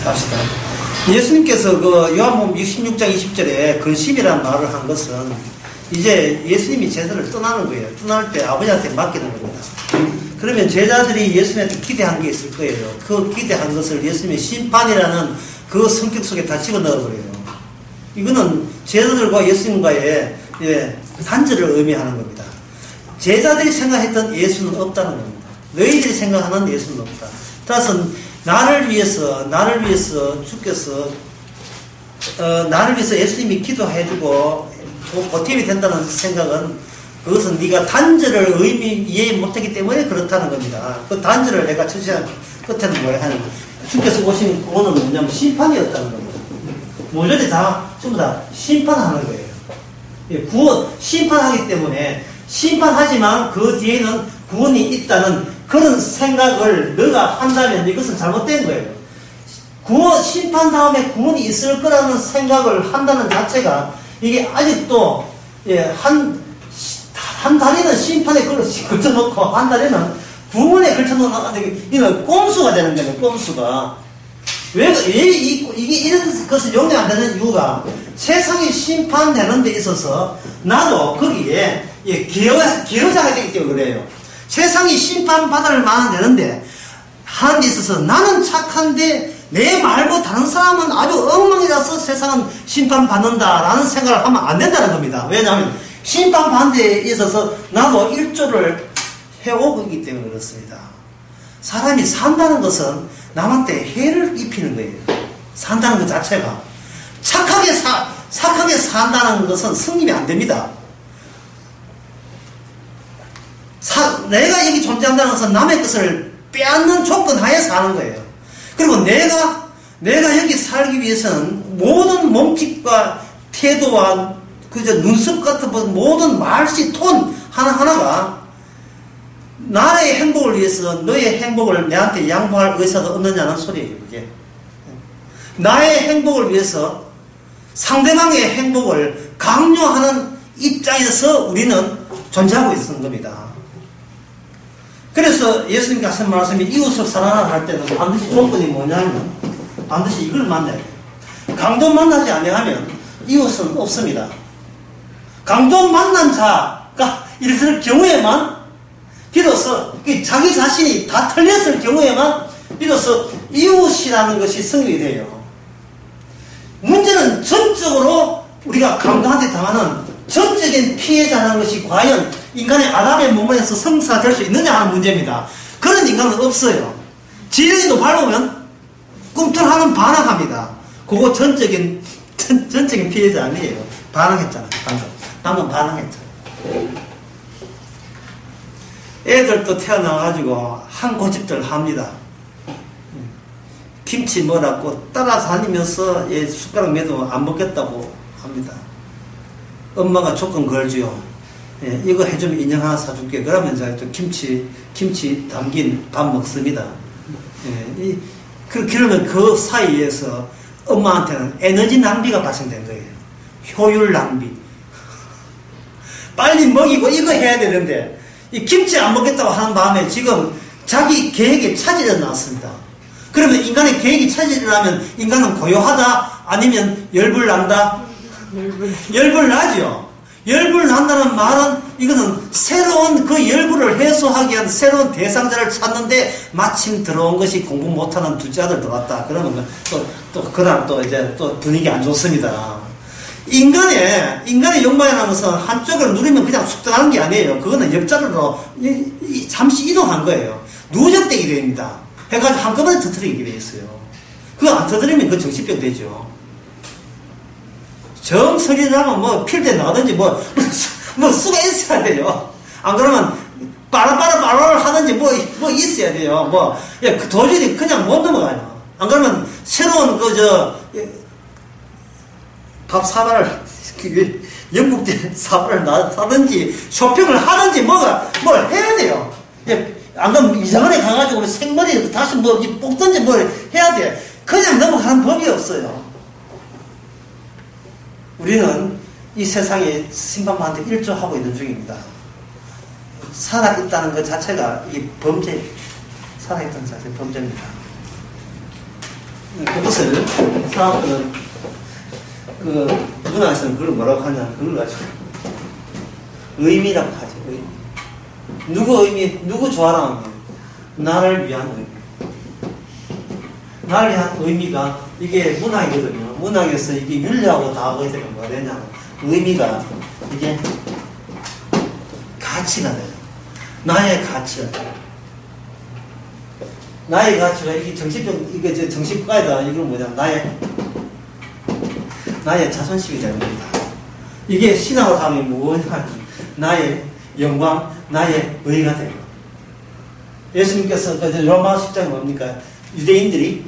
합시다. 예수님께서 그 요한복음 16장 20절에 근심이라는 말을 한 것은 이제 예수님이 제자를 떠나는 거예요. 떠날 때 아버지한테 맡기는 겁니다. 그러면 제자들이 예수님한테 기대한 게 있을 거예요. 그 기대한 것을 예수님의 심판이라는 그 성격 속에 다 집어넣어버려요. 이거는 제자들과 예수님과의 단절을 의미하는 겁니다. 제자들이 생각했던 예수는 없다는 겁니다. 너희들이 생각하는 예수는 없다. 따라서 나를 위해서 주께서 나를 위해서 예수님이 기도해주고 보탬이 된다는 생각은 그것은 네가 단절을 이해 못했기 때문에 그렇다는 겁니다. 그 단절을 내가 처치한 끝에는 뭐야 하는 주께서 오신 구원은 뭐냐면 심판이었다는 겁니다. 모조리 다 전부 다 심판하는 거예요. 구원 심판하기 때문에 심판하지만 그 뒤에는 구원이 있다는 그런 생각을 너가 한다면 이것은 잘못된 거예요. 구원 심판 다음에 구원이 있을 거라는 생각을 한다는 자체가 이게 아직도 한 다리는 심판에 걸쳐놓고 한 다리는 구원에 걸쳐놓는 이는 꼼수가 되는 거예요. 꼼수가 왜 이게 이런 것을 용납 안 되는 이유가 세상이 심판되는 데 있어서 나도 거기에 기여자가 되기 때문에 그래요. 세상이 심판받을 만한 되는데 하는 데 있어서 나는 착한데 내 말고 다른 사람은 아주 엉망이라서 세상은 심판받는다라는 생각을 하면 안 된다는 겁니다. 왜냐하면 심판받는 데 있어서 나도 일조를 해오고 있기 때문에 그렇습니다. 사람이 산다는 것은 남한테 해를 입히는 거예요. 산다는 것 자체가 착하게 산다는 것은 승립이 안 됩니다. 내가 여기 존재한다는 것은 남의 것을 빼앗는 조건 하에 사는 거예요. 그리고 내가 여기 살기 위해서는 모든 몸짓과 태도와 눈썹 같은 모든 말씨, 톤 하나하나가 나의 행복을 위해서 너의 행복을 내한테 양보할 의사가 없느냐는 소리예요. 그게 나의 행복을 위해서 상대방의 행복을 강요하는 입장에서 우리는 존재하고 있는 겁니다. 그래서 예수님께서 하신 말씀이 이웃을 사랑하라 할 때는 반드시 조건이 뭐냐면 반드시 이걸 만나야 돼요. 강도 만나지 아니하면 이웃은 없습니다. 강도 만난 자가 이랬을 경우에만 비로소 자기 자신이 다 틀렸을 경우에만 비로소 이웃이라는 것이 성립이 돼요. 문제는 전적으로 우리가 강도한테 당하는 전적인 피해자라는 것이 과연 인간의 아담의 몸에서 성사될 수 있느냐 하는 문제입니다. 그런 인간은 없어요. 지렁이도 밟으면 꿈틀하면 반항합니다. 그거 전적인 피해자 아니에요. 반항했잖아요. 방금 반항했잖아요. 애들도 태어나가지고 한 고집들 합니다. 김치 뭐라고 따라다니면서 숟가락 매도 안 먹겠다고 합니다. 엄마가 조건 걸지요. 이거 해주면 인형 하나 사줄게. 그러면 제가 또 김치 담긴 밥 먹습니다. 그러면 그 사이에서 엄마한테는 에너지 낭비가 발생된 거예요. 효율 낭비. 빨리 먹이고 이거 해야 되는데 이 김치 안 먹겠다고 하는 마음에 지금 자기 계획에 차질이 났습니다. 그러면 인간의 계획이 차질이라면 인간은 고요하다? 아니면 열불 난다? 열불 나죠. 열불 난다는 말은 이거는 새로운 그 열불을 해소하기 위한 새로운 대상자를 찾는데 마침 들어온 것이 공부 못하는 둘째 아들 들어왔다. 그러면 또 그다음 또 이제 또 분위기 안 좋습니다. 인간의 욕망이라는 것은 한쪽을 누리면 그냥 숙달하는 게 아니에요. 그거는 옆자리로 잠시 이동한 거예요. 누적되게 됩니다. 해가지고 한꺼번에 터뜨리게 돼 있어요. 그거 안 터뜨리면 그 정신병 되죠. 정서리라면 뭐 필대 나든지 뭐 수가 있어야 돼요. 안 그러면 빠라빠라빠라를 하든지 뭐 있어야 돼요. 도저히 그냥 못 넘어가요. 안 그러면 새로운 밥 사발을 영국제 사발을 사든지 쇼핑을 하든지 뭘 해야 돼요. 안 그러면 이상한 데 가가지고 생머리 다시 뽑든지 뭘 해야 돼. 그냥 넘어가는 법이 없어요. 우리는 이 세상에 심판받는데 일조하고 있는 중입니다. 살아있다는 것 자체가 이 범죄, 살아있다는 자체가 범죄입니다. 그것을 사람들은 그 문화에서는 그걸 뭐라고 하냐, 그걸 가지고 의미라고 하죠. 의미. 누구 의미, 누구 좋아라는 거예요? 나를 위한 의미. 나를 위한 의미가 이게 문학이거든요. 문학에서 이게 윤리하고 다하게 되면 뭐가 되냐면 의미가 이게 가치가 돼요. 나의 가치가 돼요. 나의 가치가 이게 이게 정신과에다 이건 뭐냐, 나의 자존심이 되는 겁니다. 이게 신앙으로 하면 뭐냐, 나의 영광, 나의 의가 돼요. 예수님께서 로마 10장에 뭡니까? 유대인들이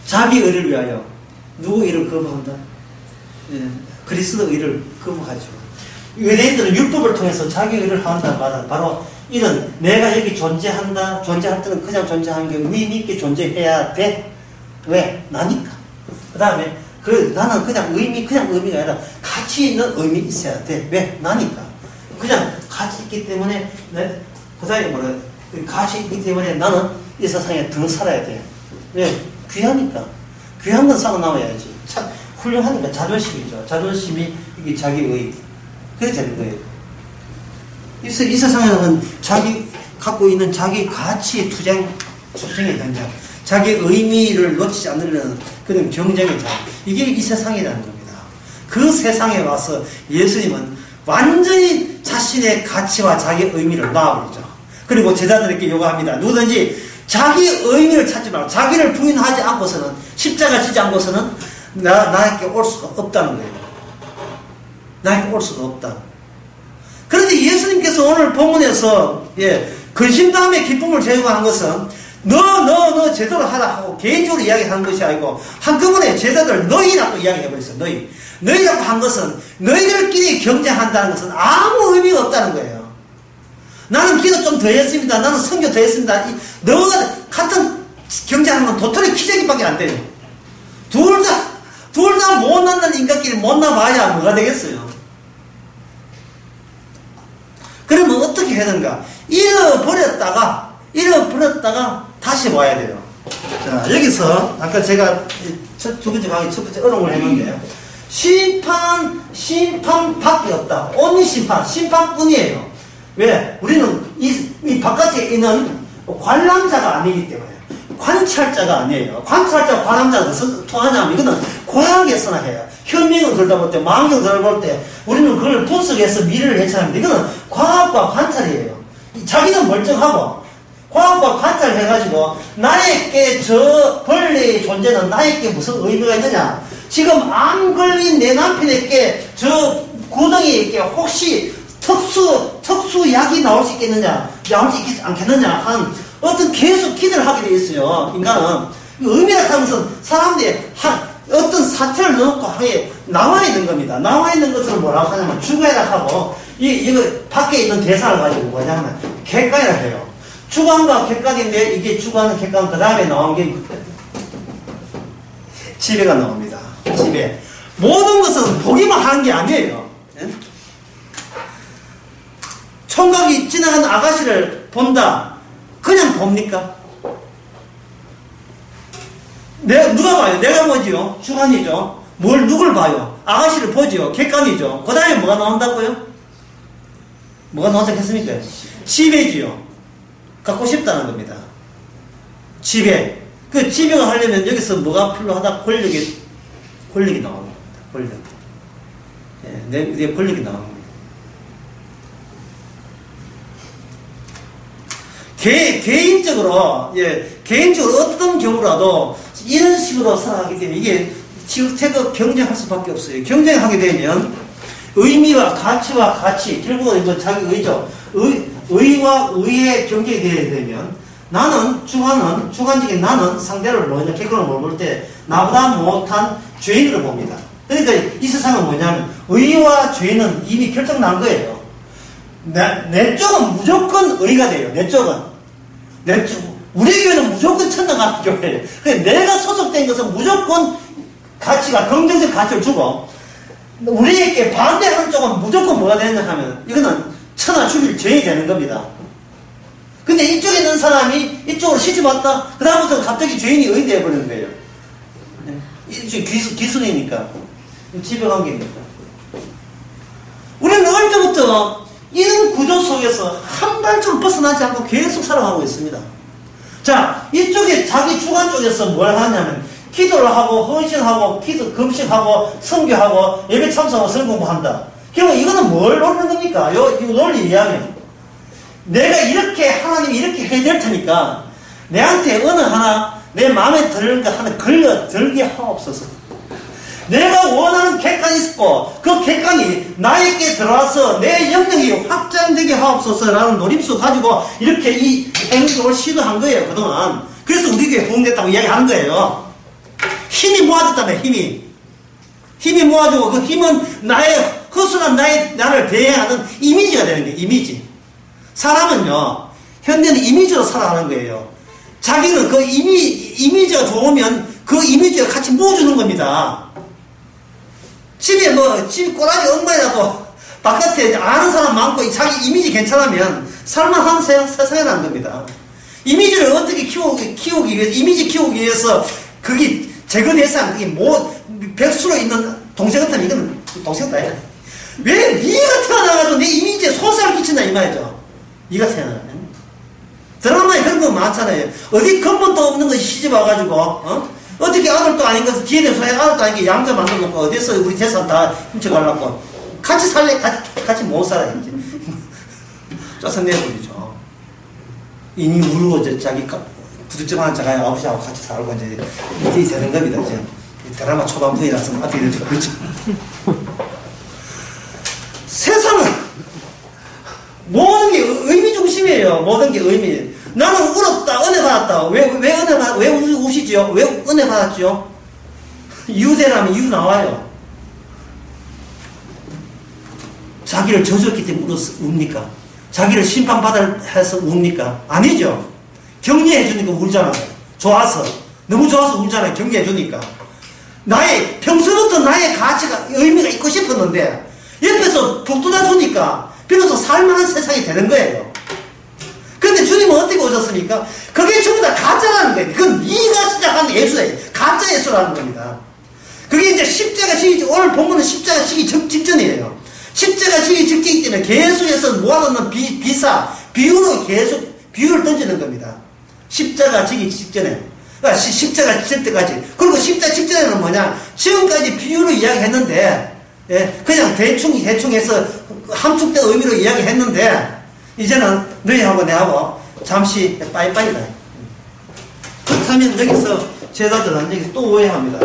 자기 의를 위하여 누구 의를 거부한다? 그리스도 의를 거부하죠. 유대인들은 율법을 통해서 자기 의를 한다 말은 바로 이런 내가 여기 존재한다, 존재할 때는 그냥 존재하는 게 의미 있게 존재해야 돼. 왜? 나니까. 그 다음에 나는 그냥 의미가 아니라 가치 있는 의미 있어야 돼. 왜? 나니까. 그냥 가치 있기 때문에 그 사람이 뭐래? 가치 있기 때문에 나는 이 세상에 더 살아야 돼. 왜? 귀하니까. 귀한 건 살아남아야지. 참 훌륭하니까. 자존심이죠. 자존심이 이게 자기의. 그래 되는 거예요. 이 세상에는 자기 갖고 있는 자기 가치의 투쟁의 현장, 자기 의미를 놓치지 않으려는 그런 경쟁의 장, 이게 이 세상이라는 겁니다. 그 세상에 와서 예수님은 완전히 자신의 가치와 자기 의미를 놔버리죠. 그리고 제자들에게 요구합니다. 누구든지 자기 의미를 찾지 말고 자기를 부인하지 않고서는, 십자가 지지 않고서는 나에게 올 수가 없다는 거예요. 나에게 올 수가 없다. 그런데 예수님께서 오늘 본문에서 근심 다음에 기쁨을 제공한 것은 너 제대로 하라 하고 개인적으로 이야기하는 것이 아니고 한꺼번에 제자들 너희라고 이야기해버렸어요. 너희라고 한 것은 너희들끼리 경쟁한다는 것은 아무 의미가 없다는 거예요. 나는 기도 좀 더 했습니다. 나는 선교 더 했습니다. 너가 같은 경쟁하는 건 도토리 키재기밖에 안 돼요. 둘 다 못난다는 인간끼리 못나봐야 뭐가 되겠어요. 그러면 어떻게 해야 되는가? 잃어버렸다가 다시 와야 돼요. 자, 여기서 아까 제가 두 번째 강의 첫 번째 어려움을 했는데요. 심판밖에 없다. only 심판뿐이에요. 왜? 우리는 이 바깥에 있는 관람자가 아니기 때문에, 관찰자가 아니에요. 관찰자, 관람자가 무슨 통하냐면 이거는 과학에서나 해요. 현미경 들다 볼 때, 망경 들다 볼 때 우리는 그걸 분석해서 미래를 예측합니다. 이거는 과학과 관찰이에요. 자기는 멀쩡하고 과학과 관찰해가지고 나에게 저 벌레의 존재는 나에게 무슨 의미가 있느냐, 지금 암 걸린 내 남편에게 저 구덩이에 있게 혹시 특수약이 나올 수 있겠느냐, 나올 수 있지 않겠느냐 한 어떤 계속 기대를 하게 돼 있어요. 인간은 의미라고 하는 것은 사람들이 어떤 사태를 넣고 하게 나와 있는 겁니다. 나와 있는 것을 뭐라고 하냐면 주관이라고 하고, 이거 밖에 있는 대사를 가지고 뭐냐면 객관이라고 해요. 주관과 객관인데, 이게 주관은 객관, 그 다음에 나온 게 지배가 나옵니다. 지배. 모든 것은 보기만 하는 게 아니에요. 총각이 지나가는 아가씨를 본다. 그냥 봅니까? 누가 봐요? 내가 보지요? 주관이죠. 누굴 봐요? 아가씨를 보지요? 객관이죠. 그 다음에 뭐가 나온다고요? 뭐가 나온다겠습니까? 지배지요. 갖고 싶다는 겁니다. 지배. 그 지배가 하려면 여기서 뭐가 필요하다? 권력이 나오는 겁니다. 권력. 내 권력이 나오는 겁니다. 개인적으로 어떤 경우라도 이런 식으로 살아가기 때문에 이게 지극태그 경쟁할 수밖에 없어요. 경쟁하게 되면 의미와 가치와 가치, 결국은 이건 자기 의죠. 의와 의의 경쟁이 되게 되면 주관적인 나는 상대를 뭐냐, 객관을 볼 때 나보다 못한 죄인으로 봅니다. 그러니까 이 세상은 뭐냐면 의와 죄는 이미 결정난 거예요. 내 쪽은 무조건 의가 돼요. 내 쪽은. 우리 교회는 무조건 천당 가는 교회예요. 내가 소속된 것은 무조건 긍정적 가치를 주고, 우리에게 반대하는 쪽은 무조건 뭐가 되느냐 하면, 이거는 천하 죽일 죄인이 되는 겁니다. 근데 이쪽에 있는 사람이 이쪽으로 시집왔다? 그다음부터 갑자기 죄인이 의인되어버리는 거예요. 기순이니까. 지배관계입니다. 우리는 어릴 때부터 이런 구조 속에서 한 발짝 벗어나지 않고 계속 살아가고 있습니다. 자, 이쪽에 자기 주관 쪽에서 뭘 하냐면 기도를 하고 헌신하고 금식하고 선교하고 예배 참석하고 성공부한다. 그러면 이거는 뭘 노리는 겁니까? 이 논리 이야기는 내가 이렇게 하나님이 이렇게 해야 될 테니까 내한테 어느 하나 내 마음에 드는 거 하나 들게 하옵소서. 내가 원하는 객관이 있고 그 객관이 나에게 들어와서 내 영역이 확장되게 하옵소서라는 노림수 가지고 이렇게 이 행동을 시도한 거예요, 그동안. 그래서 우리 교회 부흥됐다고 이야기하는 거예요. 힘이 모아졌다며, 힘이 모아지고 그 힘은 허술한 나를 대해하는 이미지가 되는 거예요, 이미지. 사람은요, 현대는 이미지로 살아가는 거예요. 자기는 그 이미지가 좋으면 그 이미지가 같이 모아주는 겁니다. 집에 집 꼬라지 엉망이라도 바깥에 아는 사람 많고 자기 이미지 괜찮으면 살만한 세상에 난 겁니다. 이미지를 어떻게 키우기 위해서, 이미지 키우기 위해서 그게 재건 예산, 그게 백수로 있는 동생 같으면 이건 동생 같다. 왜 네가 태어나가지고 내 이미지에 손살을 끼친다 이 말이죠. 네가 태어나면. 드라마에 그런 거 많잖아요. 어디 근본도 없는 것이 시집 와가지고, 어떻게 아들도 아닌 것을 뒤에 대서 아들도 아닌 게 양자 만들어놓고 어디서 우리 재산 다 훔쳐가려고. 같이 살래? 같이 못 살아요, 이제. 쫓아내버리죠. 이니 울고 이제 자기 부득점한 자가 아버지하고 같이 살고 이제 이게 되는 겁니다, 이제. 드라마 초반부이라서 어떻게 될지 그렇죠. 세상은 모든 게 의미 중심이에요. 모든 게 의미. 나는 울었다, 은혜 받았다. 왜 우시지요? 왜 은혜 받았지요? 이유대라면 이유 나와요. 자기를 저주했기 때문에 웁니까? 자기를 심판받을 해서 웁니까? 아니죠. 격려해주니까 울잖아요. 좋아서. 너무 좋아서 울잖아요. 격려해주니까. 평소부터 나의 가치가, 의미가 있고 싶었는데, 옆에서 북 돋아주니까, 비로소 살만한 세상이 되는 거예요. 근데 주님은 어떻게 오셨습니까? 그게 전부 다 가짜라는 거예요. 그건 네가 시작한 예수예요. 가짜 예수라는 겁니다. 그게 이제 십자가 지기, 오늘 본문은 십자가 지기 직전이에요. 십자가 지기 직전이기 때문에 계속해서 모아놓는 비유로 계속 비유를 던지는 겁니다. 십자가 지기 직전에. 그러니까 십자가 질 때까지. 그리고 십자가 직전에는 뭐냐? 지금까지 비유로 이야기했는데, 그냥 대충 해서 함축된 의미로 이야기했는데, 이제는 너희하고 내하고 잠시 빠이빠이다. 그렇다면 여기서 제자들은 여기서 또 오해합니다.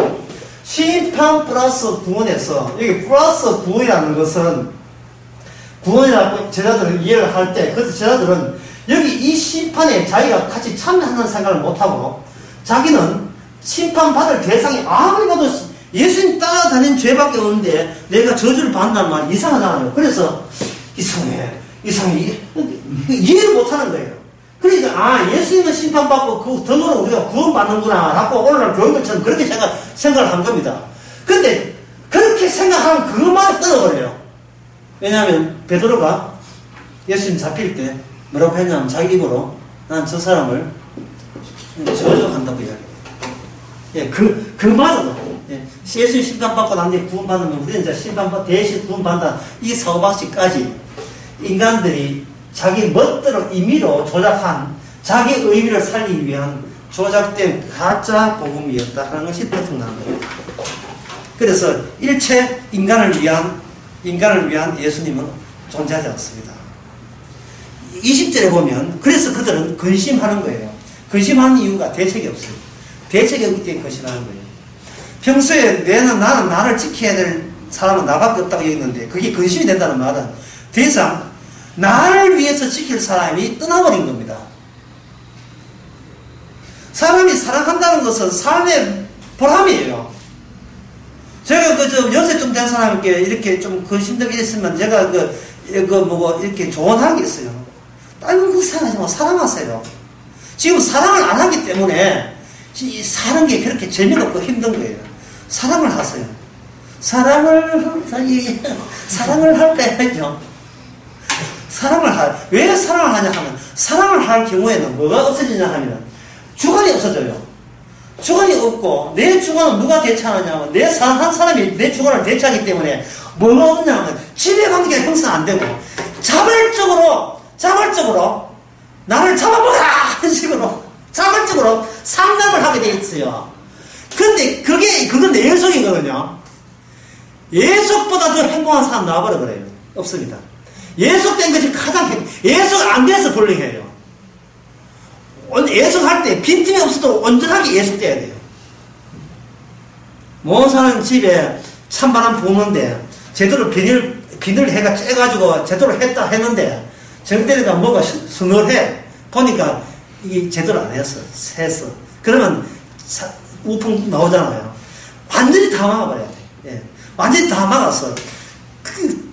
심판 플러스 구원에서, 여기 플러스 구원이라는 것은 구원이라고 제자들은 이해를 할 때, 그래서 제자들은 여기 이 심판에 자기가 같이 참여하는 생각을 못하고 자기는 심판받을 대상이 아무리 봐도 예수님 따라다니는 죄밖에 없는데 내가 저주를 받는다는 말이 이상하잖아요. 그래서 이상해. 이해를 못하는 거예요. 그러니까 예수님은 심판받고 그 덤으로 우리가 구원받는구나 라고 오늘날 교인들처럼 그렇게 생각을 한 겁니다. 근데 그렇게 생각하면 그 말을 끊어버려요. 왜냐하면 베드로가 예수님 잡힐 때 뭐라고 했냐면 자기 입으로 난 저 사람을 저주한다고 이야기해요. 예, 그 맞아요. 예, 예수님 심판받고 난 뒤에 구원받으면 우리는 이제 대신 구원받는다. 이 사고방식까지 인간들이 자기 멋대로 임의로 조작한 자기 의미를 살리기 위한 조작된 가짜 복음이었다 하는 것이 들통나는 거예요. 그래서 일체 인간을 위한 예수님은 존재하지 않습니다. 20절에 보면 그래서 그들은 근심하는 거예요. 근심하는 이유가 대책이 없어요. 대책이 없기 때문에 근심하는 거예요. 평소에 나는 나를 지켜야 될 사람은 나밖에 없다고 여겼는데 그게 근심이 된다는 말은 더 이상 나를 위해서 지킬 사람이 떠나버린 겁니다. 사람이 사랑한다는 것은 삶의 보람이에요. 제가 좀 연세 좀 된 사람에게 이렇게 좀 근심되게 있으면 제가 이렇게 조언하는 게 있어요. 다른 거 생각하지 마. 사랑하세요. 지금 사랑을 안 하기 때문에 사는 게 그렇게 재미없고 힘든 거예요. 사랑을 하세요. 사랑을 할 때 해야죠. 왜 사랑을 하냐 하면, 사랑을 할 경우에는 뭐가 없어지냐 하면, 주관이 없어져요. 주관이 없고, 내 주관은 누가 대처하느냐면, 한 사람이 내 주관을 대처하기 때문에, 뭐가 없냐면, 지배관계가 형성 안 되고, 자발적으로, 나를 잡아보라! 하는 식으로, 자발적으로 상담을 하게 돼 있어요. 근데 그건 예속이거든요. 예속보다 더 행복한 사람 나와버려 그래요. 없습니다. 예속된 것이 예속 안 돼서 불행해요. 예속할 때 빈틈이 없어도 온전하게 예속돼야 돼요. 모든 사람 집에 찬바람 부는데 제대로 비늘 해가 쬐가지고 제대로 했는데 정때리가 뭐가 서늘해 보니까 이게 제대로 안 했어. 새서. 그러면 우풍 나오잖아요. 완전히 다 막아버려야 돼. 예. 완전히 다 막았어.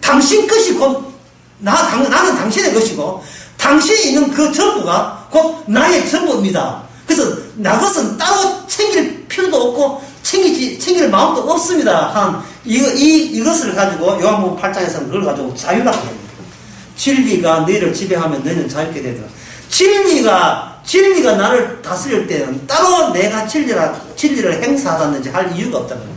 당신 것이 곧 나는 당신의 것이고 당신이 있는 그 전부가 곧 나의 전부입니다. 그래서 나 것은 따로 챙길 필요도 없고 챙길 마음도 없습니다. 이것을 가지고 요한복음 8장에서는 그걸 가지고 자유라고 합니다. 진리가 너희를 지배하면 너희는 자유롭게 되더라. 진리가 나를 다스릴 때는 따로 내가 진리를 행사하든지 할 이유가 없다는 거예요.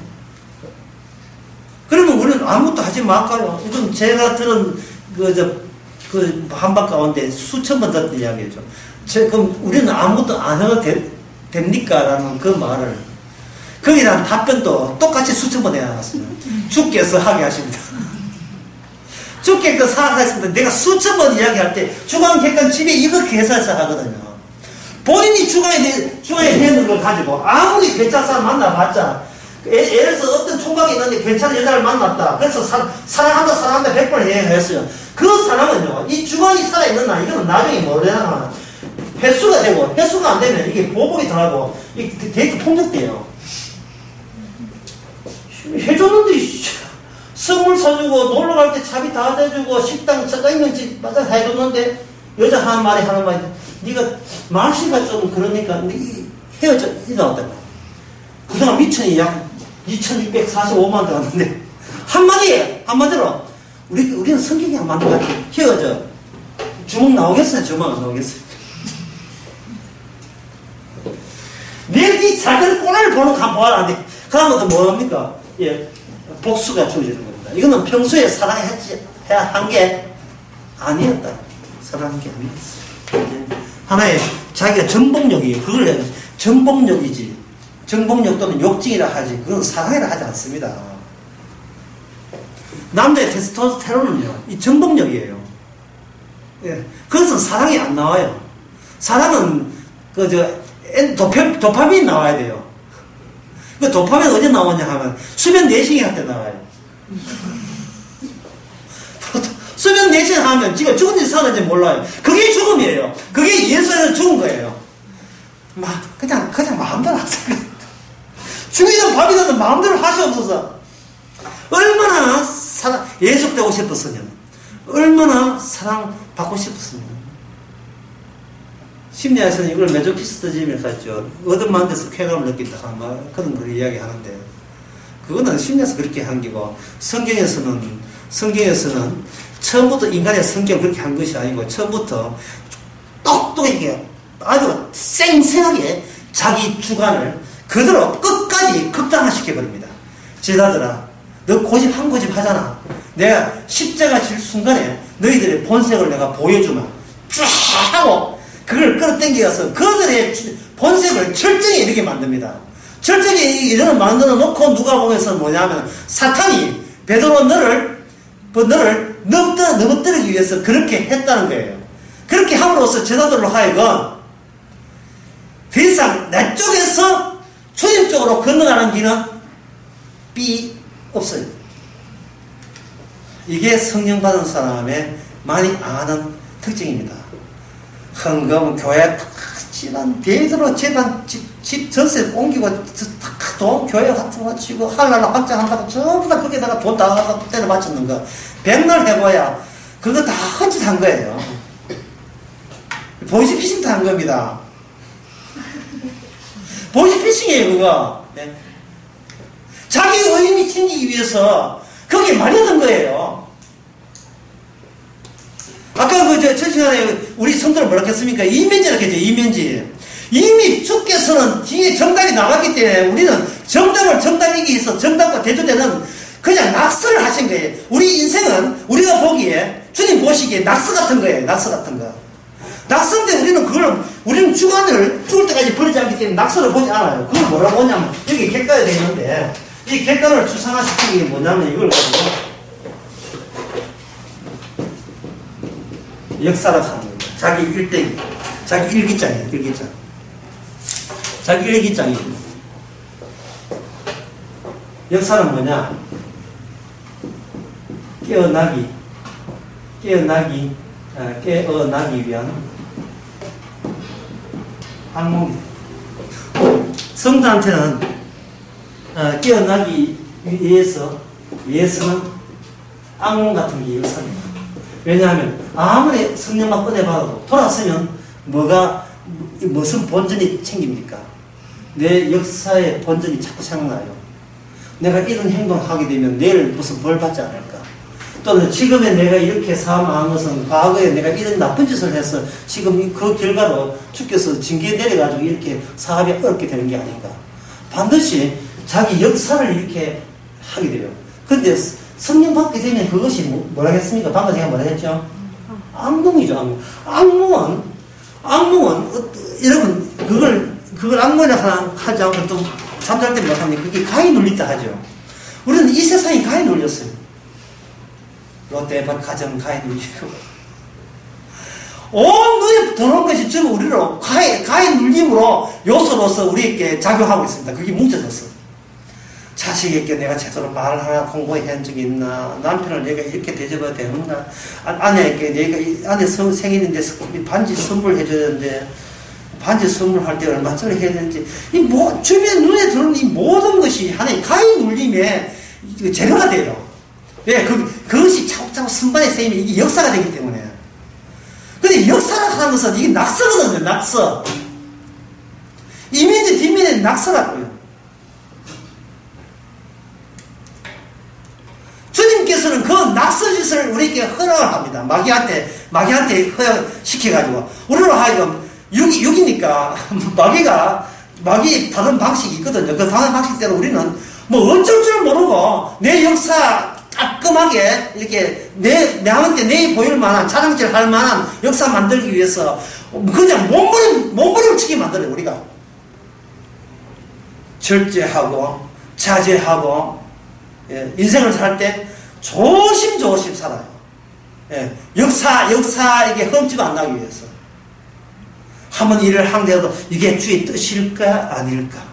그러면 우리는 아무것도 하지 말까요? 이건 제가 들은 그 한방 가운데 수천 번 듣던 이야기죠. 그럼 우리는 아무것도 안 해도 됩니까? 라는 그 말을 거기에 대한 답변도 똑같이 수천 번 해놨어요. 주께서 하게 하십니다. 주께서 하게 하십니다. 내가 수천 번 이야기할 때 주관, 객관, 지배 이렇게 해서 하거든요. 본인이 주관에 되는 걸 가지고 아무리 괜찮은 사람 만나봤자 예를 들어서 어떤 총각이 있는데 괜찮은 여자를 만났다. 그래서 사랑한다 100번 얘기했어요. 그 사람은요, 이 주관이 살아있느냐, 이거는 나중에 모르잖아. 횟수가 되고, 횟수가 안 되면 이게 보복이 들어가고, 이게 데이트 폭력돼요. 해줬는데, 선물 사주고, 놀러 갈 때 차비 다 대주고, 식당 짜장면집 맞아 해줬는데, 여자 하는 말이, 네가 말씨가 좀 그러니까, 헤어져, 이러다가. 그동안 미천이 약 2,645만 들어갔는데, 한마디로, 우리는 성격이 안 맞는 것 같아. 헤어져. 주먹 나오겠어요? 주먹 안 나오겠어요? 내일 이 작은 꼴을 보는 거 한번 보아라. 그 다음부터 뭐합니까? 예, 복수가 주어지는 겁니다. 이거는 평소에 사랑해야 한 게 아니었다. 사랑한 게 아니었어. 하나의 자기가 전복력이에요. 그걸 전복력이지. 전복력 또는 욕증이라 하지. 그건 사랑이라 하지 않습니다. 남자의 테스토스테론은요, 이 전복력이에요. 예. 그것은 사랑이 안 나와요. 사랑은, 도파민이 나와야 돼요. 그 도파민 어디 나오냐 하면, 수면 내시경 할 때 나와요. 수면 내시경 하면 지금 죽은지 사는지 몰라요. 그게 죽음이에요. 그게 예수에서 죽은 거예요. 그냥 마음대로 하세요. 죽이든 밥이든 마음대로 하시옵소서. 얼마나 예속되고 싶었으냐. 얼마나 사랑받고 싶었으냐. 심리학에서는 이걸 메조피스트즘이라고 하죠. 얻어맞은 데서 쾌감을 느낀다 하는 말, 그런 걸 이야기하는데, 그거는 심리학에서 그렇게 한 게고, 성경에서는 처음부터 인간의 성격을 그렇게 한 것이 아니고, 처음부터 똑똑하게 아주 쌩쌩하게 자기 주관을 그대로 끝까지 극단화시켜버립니다. 제자들아, 너 한 고집 하잖아. 내가 십자가 질 순간에 너희들의 본색을 내가 보여주마. 쫙 하고 그걸 끌어당겨서 그들의 본색을 철저히 이렇게 만듭니다. 철저히 이런 만들어 놓고 누가 보면서 뭐냐면 사탄이 베드로 너를 넘어뜨리기 위해서 그렇게 했다는 거예요. 그렇게 함으로써 제자들로 하여금 더 이상 내 쪽에서 주님 쪽으로 건너가는 길은 없어요. 이게 성령 받은 사람의 많이 아는 특징입니다. 헌금, 교회, 집안, 베드로 집안, 집 전세 옮기고, 돈, 교회 같은 거 치고, 할랄라 확장한다고 전부 다 거기다가 돈 다 갖다 때려 맞췄는 거. 백날 해봐야, 그거 다 헛짓한 거예요. 보이스피싱도 한 겁니다. 보이스피싱이에요, 그거. 네. 자기 의미 챙기기 위해서 거기에 마련한 거예요. 아까 저 시간에 우리 성도를 뭐라 했습니까? 이면지라고 했죠, 이면지. 이미 주께서는 뒤에 정답이 나왔기 때문에 우리는 정답을 정답이기 위해서 정답과 대조되는 그냥 낙서를 하신 거예요. 우리 인생은 우리가 보기에 주님 보시기에 낙서 같은 거예요. 낙서 같은 거. 낙서인데 우리는 주관을 죽을 때까지 버리지 않기 때문에 낙서를 보지 않아요. 그걸 뭐라고 하냐면 여기 객관이 되어 있는데 이 객관을 추상화시키는 게 뭐냐면 이걸 가지고 역사라고 하는 거예요. 자기 일대기, 자기 일기장이에요. 일기장. 자기 일기장이에요. 역사는 뭐냐? 깨어나기 위한 악몽. 성도한테는 깨어나기 위해서는 악몽 같은 게 역사입니다. 왜냐하면 아무리 성령만 꺼내봐도 돌아서면 무슨 본전이 생깁니까? 내 역사의 본전이 자꾸 생각나요. 내가 이런 행동하게 되면 내일 무슨 벌 받지 않을까? 또는 지금의 내가 이렇게 사망한 것은 과거에 내가 이런 나쁜 짓을 해서 지금 그 결과로 주께서 징계 내려가지고 이렇게 사업이 어렵게 되는 게 아닌가. 반드시 자기 역사를 이렇게 하게 돼요. 근데 성령 받게 되면 그것이 뭐라 했습니까? 방금 제가 뭐라 했죠? 악몽이죠, 악몽. 악몽은 여러분 그걸 악몽이라 하지 않고 또 잠잘 때 못합니다. 그게 가히 눌린다 하죠. 우리는 이 세상이 가히 눌렸어요. 롯데밭 가정 가히 눌리고 온 눈에 들어온 것이 전부 우리로 가히 눌림으로 요소로서 우리에게 작용하고 있습니다. 그게 뭉쳐졌어. 자식에게 내가 제대로 말을 하나 공부한 적이 있나? 남편을 내가 이렇게 대접해야 되는가? 아내에게 내가 아내 생일인데 반지 선물해 줘야 되는데 반지 선물할 때 얼마짜리 해야 되는지 주변 눈에 들어오는 이 모든 것이 하나의 가히 눌림에 재료가 돼요. 왜? 그것이 차곡차곡 선반에 쌓이면 이게 역사가 되기 때문에. 근데 역사라고 하는 것은 이게 낙서거든요, 낙서. 이면지 뒷면에 낙서라고요. 주님께서는 그 낙서짓을 우리에게 허락을 합니다. 마귀한테 허락시켜가지고. 우리로 하여금 6이니까 마귀 다른 방식이 있거든요. 그 다른 방식대로 우리는 어쩔 줄 모르고 내 역사 깔끔하게 이렇게 내한테 내 보일 만한 자랑질 할 만한 역사 만들기 위해서 그냥 몸부림치게 만들어요. 우리가 절제하고 자제하고 인생을 살 때 조심조심 살아요. 역사에게 흠집 안 나기 위해서 한번 일을 하는데도 이게 주의 뜻일까 아닐까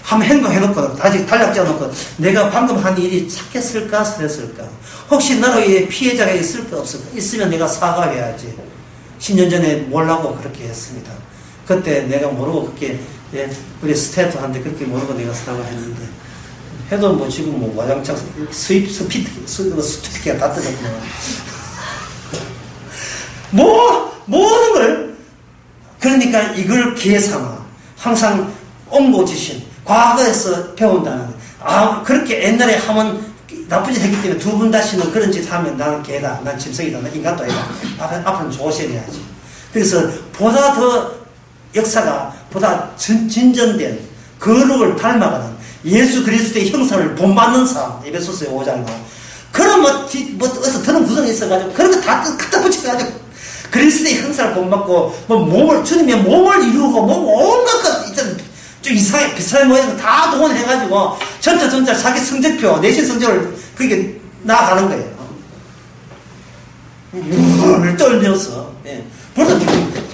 한번 행동해놓고 다시 단락지어놓고 내가 방금 한 일이 착했을까 설했을까 혹시 나로 인해 피해자가 있을까 없을까 있으면 내가 사과해야지. 10년 전에 몰라고 그렇게 했습니다. 그때 내가 모르고 그렇게 우리 스태프한테 그렇게 모르고 내가 사과했는데 해도 지금 와장창 스피드가 다 떨어졌구나. 모든 걸 그러니까 이걸 계산화 항상 옹고지신 과거에서 배운다는 그렇게 옛날에 하면 나쁜 짓 했기 때문에 두 번 다시는 그런 짓 하면 나는 개다, 난 짐승이다, 난 인간도 아니다. 앞으로는 조심해야지. 그래서 보다 더 역사가 보다 진전된 거룩을 닮아가는 예수 그리스도의 형상을 본받는 사람, 에베소서의 5장 나와. 그런 어디서 드는 구성이 있어가지고 그런 거 다 갖다 붙여가지고 그리스도의 형상을 본받고 주님의 몸을 이루고 온갖 것 있잖아. 좀 이상하게 비슷한 모양으로 다 동원해가지고 전차 자기 성적표 내신 성적을 그게 나아가는 거예요. 물 떨면서 벌써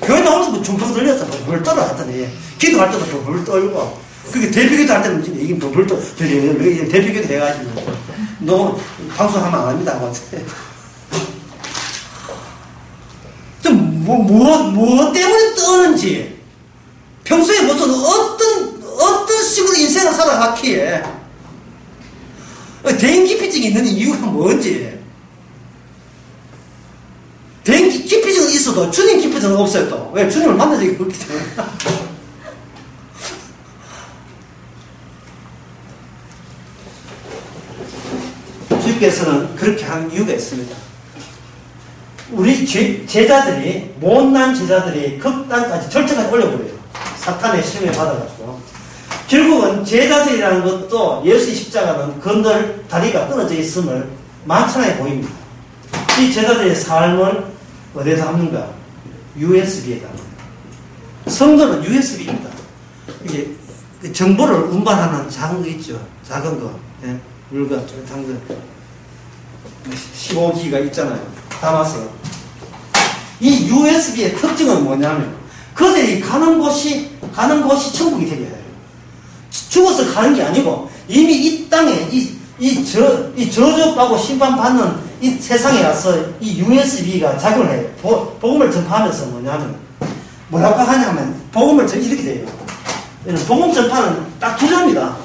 교회 나오면서 중풍 들려서 물 떨어 하더니 기도할 때도 물 떨고 그게 대표기도 할 때는 이게 물 떨어 대표기도 해가지고 너 방송하면 안 합니다. 좀 뭐 때문에 떠는지 평소에 무슨 어떤 식으로 인생을 살아갔기에 대인 기피증이 있는 이유가 뭔지 대인 기피증은 있어도 주님 기피증은 없어요. 또 왜? 주님을 만난 적이 없기 때문에. 주께서는 그렇게 한 이유가 있습니다. 우리 제자들이 못난 제자들이 극단까지 절정까지 올려버려요. 사탄의 시험에 받아가지고 결국은 제자들이라는 것도 예수의 십자가는 건들 다리가 끊어져 있음을 만천하게 보입니다. 이 제자들의 삶을 어디에다 합니까? USB에다 합니다. 성도는 USB입니다. 이게 정보를 운반하는 작은 거 있죠. 작은 거. 예? 물건, 당근 15기가 있잖아요. 담아서. 이 USB의 특징은 뭐냐면 그들이 가는 곳이 천국이 되게 해요. 죽어서 가는 게 아니고 이미 이 땅에 저주하고 심판받는 이 세상에 와서 이 USB가 작용을 해요. 복음을 전파하면서 뭐라고 하냐면 복음을 이렇게 돼요. 복음 전파는 딱 두 자입니다.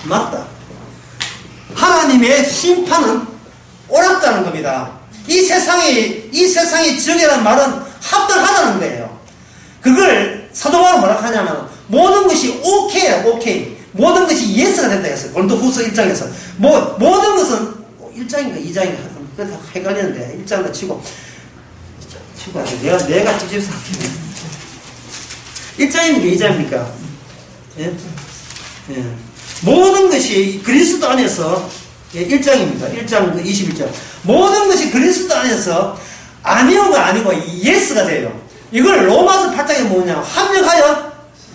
맞다. 하나님의 심판은 옳았다는 겁니다. 이 세상의 정의라는 말은 합당하다는 거예요. 그걸 사도 바울은 뭐라고 하냐면 모든 것이 오케이야, 오케이. 모든 것이 예스가 된다 했어요. 고린도후서 1장에서 모든 것은 1장인가 2장인가 그거 다 헷갈리는데 1장도 치고 내가 직접 생각해 1장입니까 2장입니까? 예? 예. 모든 것이 그리스도 안에서 1장입니다. 1장 21절 모든 것이 그리스도 안에서 아니오가 아니고 예스가 돼요. 이걸 로마서 8장에 뭐냐 합력하여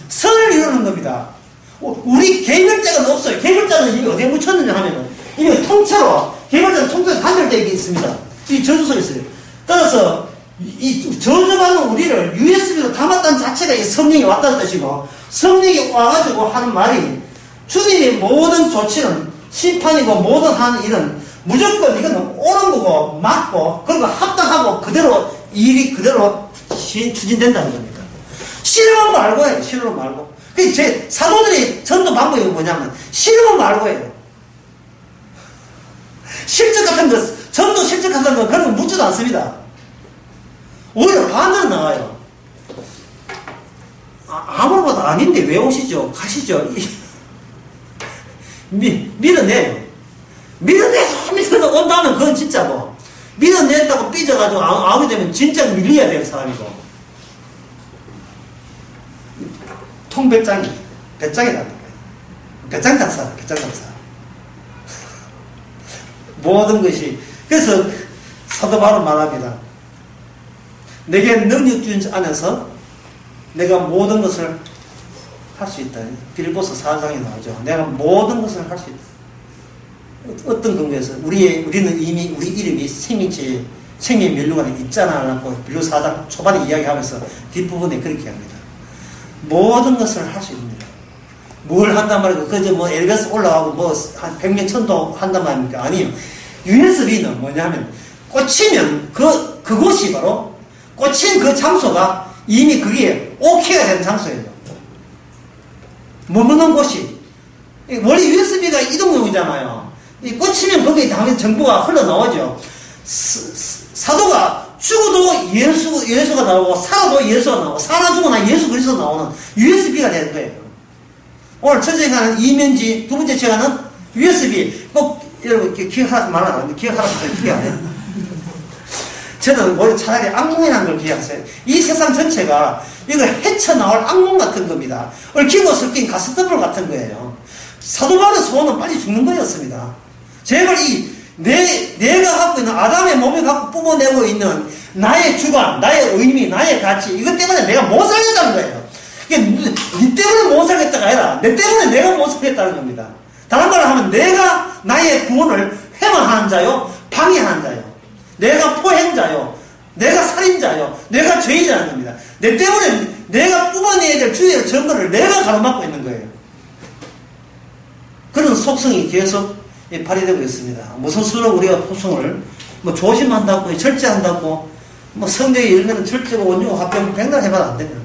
선을 이루는 겁니다. 우리 개별자가 없어요. 개별자는 이미 어디에 묻혔느냐 하면은 이미 통째로 개별자는 통째로 단절되어 있습니다. 이 저주소에 있어요. 따라서 이 저주받는 우리를 USB로 담았다는 자체가 이 성령이 왔다는 뜻이고 성령이 와가지고 하는 말이 주님의 모든 조치는 심판이고 모든 하는 일은 무조건 이건 옳은 거고 맞고 그리고 합당하고 그대로 일이 그대로 추진된다는 겁니다. 싫으면 말고 해요. 싫으면 말고. 제 사도들이 전도 방법이 뭐냐면 싫으면 말고 해요. 실적 같은 거 전도 실적 같은 거 그런 거 묻지도 않습니다. 오히려 반대로 나와요. 아무것도 아닌데 왜 오시죠? 가시죠. 밀어내요. 밀어내서 온다면 그건 진짜고 밀어냈다고 삐져가지고 아우게 되면 진짜 밀려야 될 사람이고 통배짱이 배짱이라니까요. 배짱 강사 모든 것이 그래서 사도 바울은 말합니다. 내게 능력 준 안에서 내가 모든 것을 할 수 있다. 빌립보서 4장에 나오죠. 내가 모든 것을 할 수 있다. 어떤 근거에서 우리는 이미 우리 이름이 생명체 생명 면류관에 있잖아라고 빌립보 4장 초반에 이야기하면서 뒷부분에 그렇게 합니다. 모든 것을 할 수 있습니다. 뭘 한단 말이고 그저 뭐 엘베스 올라가고 뭐 한 100년 천도 한단 말입니까? 아니요. USB는 뭐냐면 꽂히면 그곳이 바로 꽂힌 그 장소가 이미 그게 오케이가 되는 장소예요. 머무는 곳이 원래 USB가 이동용이잖아요. 꽂히면 거기에 당연히 정보가 흘러나오죠. 사도가 죽어도 예수가 나오고 살아도 예수가 나오고 살아 죽어나 예수 그리스도 나오는 USB가 되는 거예요. 오늘 첫째 시간은 이면지, 두 번째 시간은 USB. 꼭 여러분 기억하라고 말은 안 하는데 기억하라고 기억 안 해요. 저는 오히려 차라리 악몽이라는 걸 기억하세요. 이 세상 전체가 이걸 헤쳐나올 악몽 같은 겁니다. 얽히고 섞인 가스더블 같은 거예요. 사도 바울의 소원은 빨리 죽는 거였습니다. 제발 내가 갖고 있는 아담의 몸에 갖고 뿜어내고 있는 나의 주관, 나의 의미, 나의 가치 이것 때문에 내가 못 살겠다는 거예요. 이게 네 때문에 못 살겠다가 아니라 내 때문에 내가 못 살겠다는 겁니다. 다른 말로 하면 내가 나의 구원을 회망하는 자요, 방해하는 자요. 내가 포행자요, 내가 살인자요, 내가 죄인자는 겁니다. 내 때문에 내가 뿜어내야 될 주의 증거를 내가 가로막고 있는 거예요. 그런 속성이 계속 발휘되고 있습니다. 무슨 수로 우리가 소송을 조심한다고, 절제한다고, 성령의 열매는 절제고 온유고 화평 백날 해봐도 안 됩니다.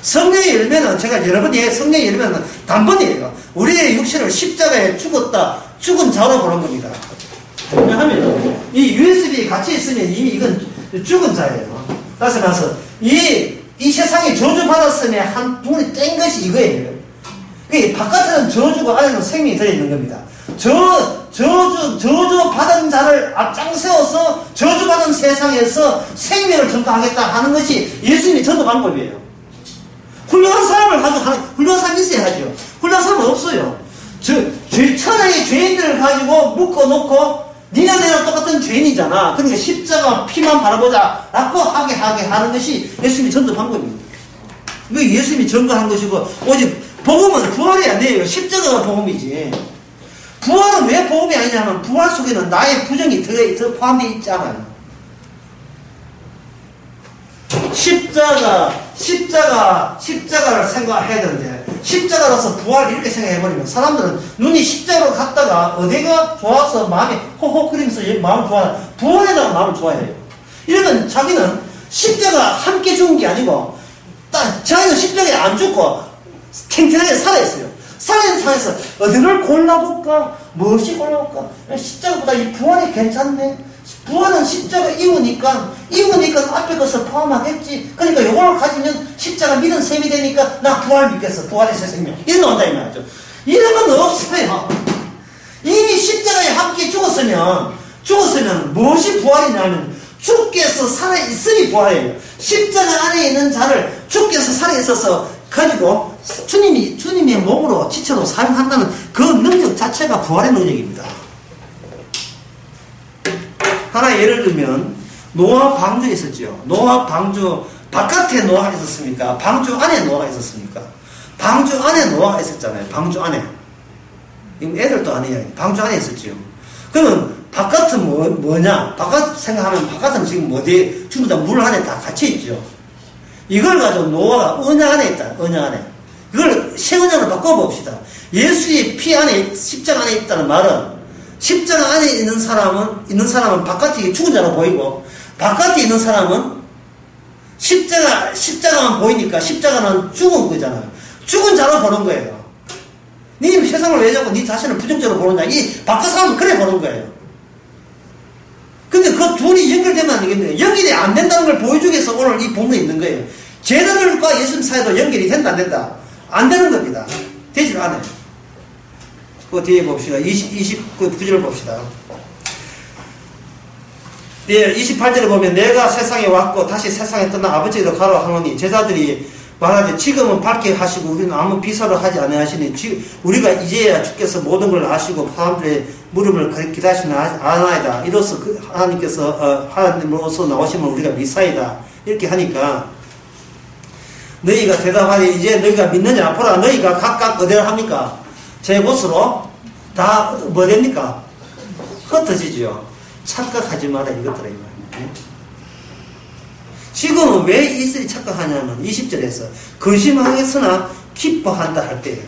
성령의 열매는 제가 여러 번 성령의 열매는 단번이에요. 우리의 육신을 십자가에 죽은 자로 보는 겁니다. 왜냐하면 이 USB에 같이 있으면 이미 이건 죽은 자예요. 따라서 이 세상에 저주받았으면 한 분이 뗀 것이 이거예요. 바깥에는 저주가 안에는 생명이 들어있는 겁니다. 저주받은 자를 앞장세워서 저주받은 세상에서 생명을 전파하겠다 하는 것이 예수님의 전도 방법이에요. 훌륭한 사람을 가지고 훌륭한 사람이 있어야 하죠. 훌륭한 사람은 없어요. 천하의 죄인들을 가지고 묶어놓고 니나 내나 똑같은 죄인이잖아. 그러니까 십자가 피만 바라보자 라고 하게 하는 것이 예수님의 전도 방법입니다. 이게 예수님이 전도한 것이고, 오직 복음은 부활이 아니에요. 십자가가 복음이지. 부활은 왜 복음이 아니냐면 부활 속에는 나의 부정이 더 포함되어 있잖아요. 십자가를 생각해야 되는데, 십자가로서 부활 이렇게 생각해버리면 사람들은 눈이 십자가로 갔다가 어디가 좋아서 마음이 호호거리면서 마음을 좋아해요. 부활에다가 마음을 좋아해요. 이러면 자기는 십자가 함께 죽은 게 아니고 자기는 십자가에 안 죽고 탱탱하게 살아있어요. 살아있는 상황에서 어디를 골라볼까? 무엇이 골라볼까? 십자가보다 이 부활이 괜찮네. 부활은 십자가 이우니까 앞에 것을 포함하겠지. 그러니까 요걸 가지면 십자가 믿은 셈이 되니까 나 부활 믿겠어. 부활의 새 생명. 이런 논다 이 말이죠. 이런 건 없어요. 이미 십자가에 함께 죽었으면 무엇이 부활이냐면 주께서 살아있으니 부활이에요. 십자가 안에 있는 자를 주께서 살아있어서 가지고 주님의 몸으로 지체로 사용한다는 그 능력 자체가 부활의 능력입니다. 하나 예를 들면 노아 방주 있었죠. 노아 방주 바깥에 노아가 있었습니까? 방주 안에 노아가 있었습니까? 방주 안에 노아가 있었잖아요. 방주 안에. 애들도 아니에요. 방주 안에 있었죠. 그러면 바깥은 뭐냐? 바깥 생각하면 바깥은 지금 어디 전부 다 물 안에 다 갇혀 있죠. 이걸 가지고 노아가 은하 안에 있다. 은하 안에. 이걸 새 은하로 바꿔봅시다. 예수의 피 안에 십자가 안에 있다는 말은 십자가 안에 있는 사람은 바깥에 죽은 자로 보이고, 바깥에 있는 사람은 십자가만 보이니까 십자가는 죽은 거잖아요. 죽은 자로 보는 거예요. 니 세상을 왜 자꾸 니 자신을 부정적으로 보느냐. 이 바깥 사람은 그래 보는 거예요. 근데 그 둘이 연결되면 안 되겠네요. 연결이 안 된다는 걸 보여주기 위해서 오늘 이 본문에 있는 거예요. 제자들과 예수님 사이도 연결이 된다, 안 된다? 안 되는 겁니다. 되질 않아요. 그 뒤에 봅시다. 29절을 봅시다. 네, 28절을 보면 내가 세상에 왔고 다시 세상에 떠나 아버지로 가라 하노니 제자들이 말하되 지금은 밝게 하시고 우리는 아무 비서를 하지 아니하시니 우리가 이제야 주께서 모든 걸 아시고 사람들의 물음을 기다리시는 아나이다. 이로써 하나님께서 하나님으로서 나오시면 우리가 미사이다. 이렇게 하니까 너희가 대답하니 이제 너희가 믿느냐? 보라 너희가 각각 어디를 합니까? 제 곳으로 다 뭐 됩니까? 흩어지죠. 착각하지 마라 이것들아 이 말이에요. 지금은 왜 이슬이 착각하냐면 20절에서 근심하겠으나 기뻐한다 할 때예요.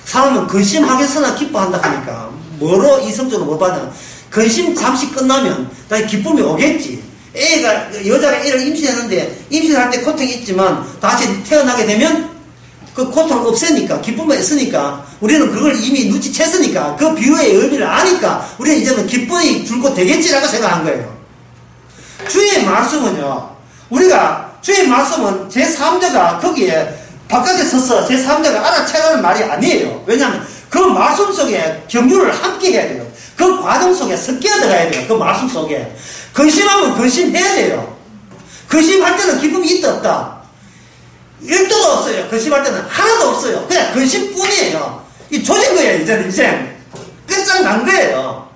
사람은 근심하겠으나 기뻐한다 하니까 뭐로 이성적으로 뭐 받냐? 근심 잠시 끝나면 다시 기쁨이 오겠지. 여자가 애를 임신했는데 임신할 때 고통이 있지만 다시 태어나게 되면 그 고통을 없애니까 기쁨이 있으니까 우리는 그걸 이미 눈치챘으니까 그 비유의 의미를 아니까 우리는 이제는 기쁨이 줄곧 되겠지라고 생각한 거예요. 주의 말씀은요, 주의 말씀은 제3자가 거기에 바깥에 서서 제3자가 알아채라는 말이 아니에요. 왜냐하면 그 말씀 속에 경륜을 함께 해야 돼요. 그 과정 속에 섞여 들어가야 돼요. 그 말씀 속에. 근심하면 근심해야 돼요. 근심할 때는 기쁨이 있다 없다? 1도도 없어요. 근심할 때는 하나도 없어요. 그냥 근심뿐이에요. 이 조진 거예요. 이제는 인생 끝장난 거예요.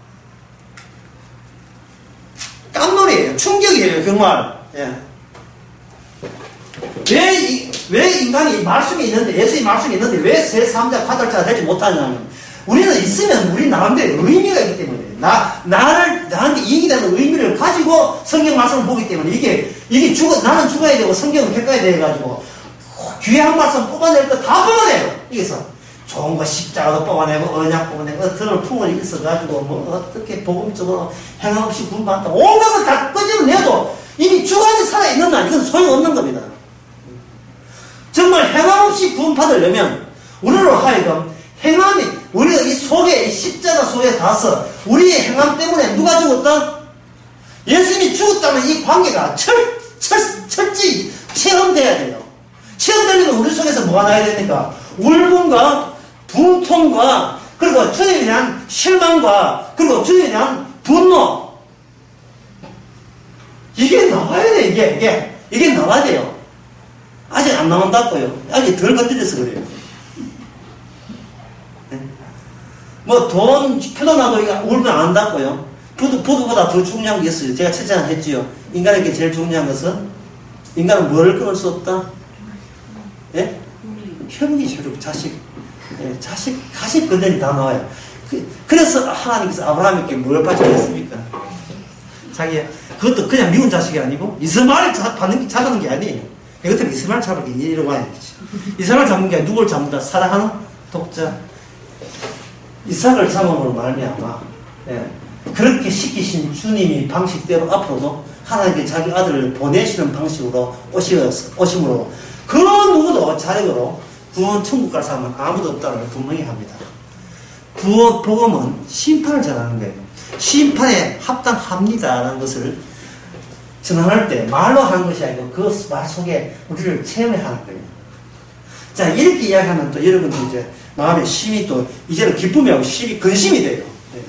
깜놀이에요. 충격이에요. 정말. 예. 왜 인간이 말씀이 있는데 예수의 말씀이 있는데 왜 제3자 파달자가 되지 못하냐면 우리는 있으면 우리 나름대로 의미가 있기 때문에 나한테 이익이 되는 의미를 가지고 성경 말씀을 보기 때문에 나는 죽어야 되고 성경은 객관이 돼가지고 귀한 말씀 뽑아낼 때 다 뽑아내요. 여기서 좋은 거 십자가도 뽑아내고 언약 뽑아내고 어떤 풍을 있어가지고 뭐 어떻게 복음적으로 행함 없이 구원받다 온갖 걸 다 끄집어내도 이미 주관이 살아있는 날 이건 소용없는 겁니다. 정말 행함 없이 구원받으려면 우리로 하여금 우리가 이 속에 이 십자가 속에 가서 우리의 행함 때문에 누가 죽었다? 예수님이 죽었다면 이 관계가 철저히 체험돼야 돼요. 체험되려면 우리 속에서 뭐가 나야 됩니까? 울분과 분통과 그리고 그리고 주님에 대한 실망과 그리고 주님에 대한 분노. 이게 나와야 돼, 이게 나와야 돼요. 아직 안 나온다고요. 아직 덜 건드려서 그래요. 네? 뭐 돈 표도나도 울면 안 한다고요. 부두보다 더 중요한 게 있어요. 제가 첫째 한 했지요. 인간에게 제일 중요한 것은 인간은 뭐를 끊을 수 없다? 예? 혈육이 자식. 예, 가식 그대로 다 나와요. 그래서 하나님께서 아브라함에게 뭘 바쳤습니까? 자기야, 그것도 그냥 미운 자식이 아니고 이스마엘 잡는 게 아니에요. 이것들은 이스마엘 잡는 게 이러고 와야겠지. 이스마엘 잡는 게 아니라 누굴 잡는다? 사랑하는 독자. 이삭을 잡음으로 말미암아 그렇게 시키신 주님이 방식대로 앞으로도 하나님께 자기 아들을 보내시는 방식으로 오심으로 그 누구도 자력으로 구원 천국 갈 사람은 아무도 없다는 걸 분명히 합니다. 구원 복음은 심판을 전하는 거예요. 심판에 합당합니다라는 것을 전할 때 말로 하는 것이 아니고 그 말 속에 우리를 체험해 하는 거예요. 자, 이렇게 이야기하면 또 여러분들 이제 마음에 심이 또 이제는 기쁨이하고 심이 근심이 돼요. 네.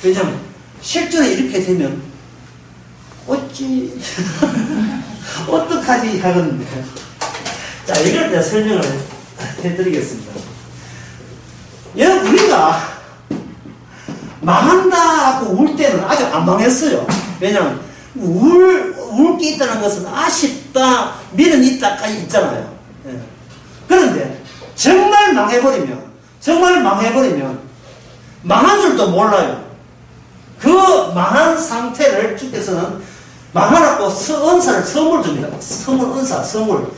왜냐하면 실전에 이렇게 되면 어찌 어떡하지 하거든요. 자, 이걸 제가 설명을 해드리겠습니다. 여러분, 우리가 망한다고 울 때는 아직 안 망했어요. 왜냐하면 울 게 있다는 것은 아쉽다, 미련 있다까지 있잖아요. 예. 그런데 정말 망해버리면 망한 줄도 몰라요. 그 망한 상태를 주께서는 망하라고 은사를 선물 줍니다. 선물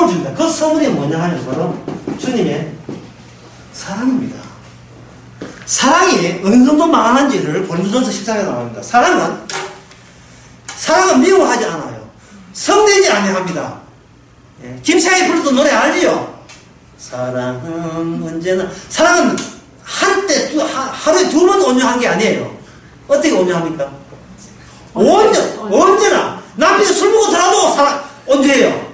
줍니다. 그 선물이 뭐냐 하면 바로 주님의 사랑입니다. 사랑이 어느 정도 망하는지를 고린도전서 14장에 나옵니다. 사랑은 미워하지 않아요. 성내지 아니합니다. 예. 김창희 부르던 노래 알지요? 사랑은 언제나, 사랑은 하루에 2번 온유한 게 아니에요. 어떻게 온유합니까? 언제나 남편이 술 먹고 들어도 온유해요.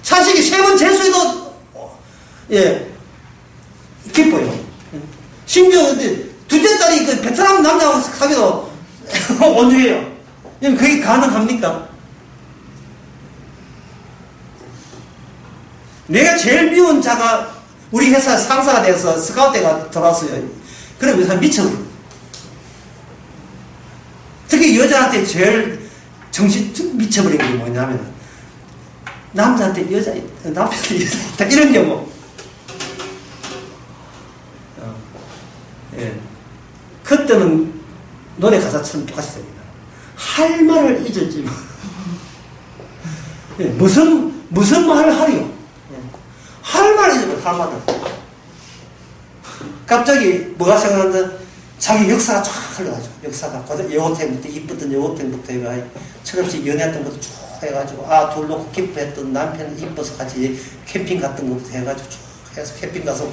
자식이 3번 재수해도 기뻐요. 심지어 둘째 딸이 그 베트남 남자하고 사귀어도 온유해요. 그게 가능합니까? 내가 제일 미운 자가 우리 회사 상사가 돼서 스카우트가 들어왔어요. 그러면 사람 미쳐버려. 특히 여자한테 제일 정신 미쳐버린 게 뭐냐면 남자한테 남편한테 여자 있다 이런 경우. 그때는 노래 가사처럼 똑같이 됩니다. 할 말을 잊었지만 무슨 말을 하리요? 할 말을 잊었지만 할 말을. 갑자기 뭐가 생각난다? 자기 역사가 쫙 흘러가죠. 역사가 여고생부터 이뻤던 여고생부터 해가 철없이 연애했던 것도 쭉 해가지고 둘 놓고 기뻐했던 남편 이뻐서 같이 캠핑 갔던 것부터 해가지고 쭉 해서 캠핑 가서